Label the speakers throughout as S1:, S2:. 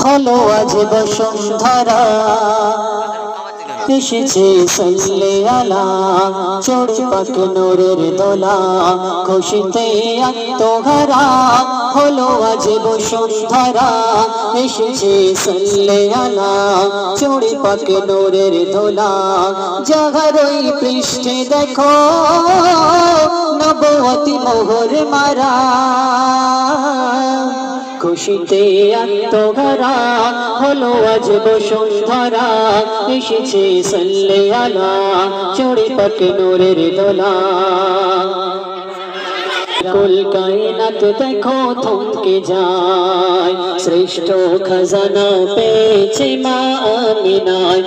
S1: হলো আজ বসুন্ধরা এসেছে সাল্লে আলা চড়ে পাক নূরের দোলা খুশিতে আত্মহারা হলো আজ বসুন্ধরা এসেছে সাল্লে আলা চড়ে পাক নূরের দোলা জাগার ওই পৃষ্ঠে দেখো নবুয়তি মোহর মারা খুশিতে আত্মহারা হলো আজ বসুন্ধরা এসেছে সাল্লে আলা চড়ে পাক নূরের দোলা কুল কায়নাত দেখো থমকে যায় শ্রেষ্ঠ খাজানা পেয়েছে মা আমিনায়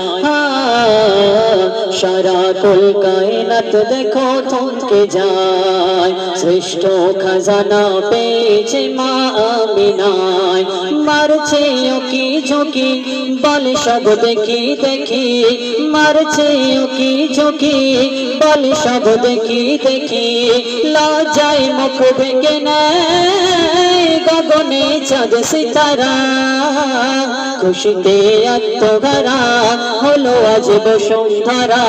S1: সারা কুল কায়নাত দেখো থমকে যায় শ্রেষ্ঠ খাজানা পেয়েছে মা আমিনায় মারছে ওকি ঝুঁকি বলে সব দেখি দেখি মারছে ওকি ঝুঁকি বলে সব দেখি দেখি লজ্জায় মুখ ভেঙে নেয় গগনে চাঁদ সিতারা খুশিতে আত্মহারা হলো আজ বসুন্ধরা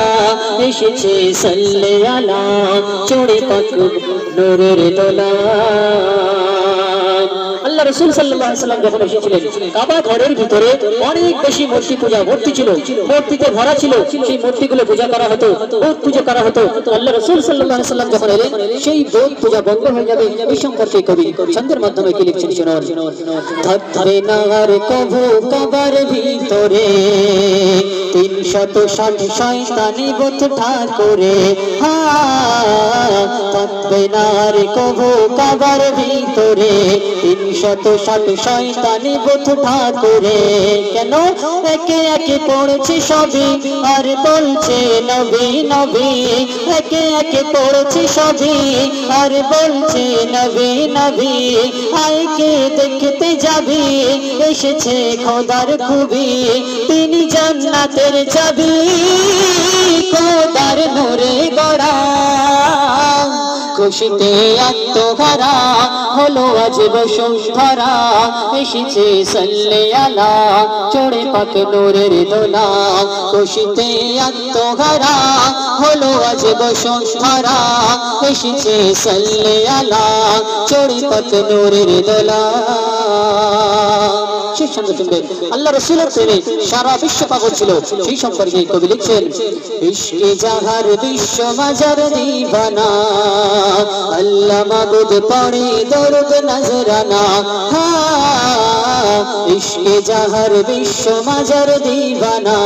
S1: এসেছে সাল্লে আলা চড়ে পাক নূরের দোলা আল্লাহ রাসূল সাল্লাল্লাহু আলাইহি ওয়াসাল্লাম যখন এসেছিলেন কাবা ঘরের ভিতরে অনেক বেশি মূর্তি পূজা ভর্তি ছিল মূর্তিতে ভরা ছিল সেই মূর্তিগুলো পূজা করা হতো বুত পূজা করা হতো আল্লাহ রাসূল সাল্লাল্লাহু আলাইহি ওয়াসাল্লাম যখন এলেন সেই বুত পূজা বন্ধ হয়ে যাবে এই সম্পর্কে কবি ছন্দের মাধ্যমে কি লিখছেন শুনুন থাকবে না আর কবু কাবার ভিতরে 360 শয়তানি বুত ঠাকুরে থাকবে না আর কবু কাবার ভিতরে 360 শয়তানি বুত ঠাকুরে কেন একে একে পড়ছে সবই আর বলছে নবী নবী একে একে পড়ছে সবই আর বলছে নবী নবী আইকে দেখতে যাবি এসেছে খোদার খুবই তিনি জান্নাতের চাবি খোদার নূরে গড়া খুশিতে আত্মহারা হলো আজ বসুন্ধরা এসেছে সাল্লে আলা চড়ে পাক নূরের দোলা খুশিতে আত্মহারা হলো আজ বসুন্ধরা এসেছে সাল্লে আলা চড়ে পাক নূরের দোলা শেষ ছন্দ শুনবেন আল্লাহ রাসূলের প্রেমে সারা বিশ্ব পাগল ছিল সেই সম্পর্কে কবি লিখছেন ইশকে জাহার বিশ্ব মাজার দিবানা আল্লাহ মাবুদ পড়ে দরুদ নজরানা ইশকে জাহার বিশ্ব মাজার দিবানা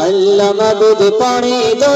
S1: আল্লাহ মাবুদ পড়ে দরুদ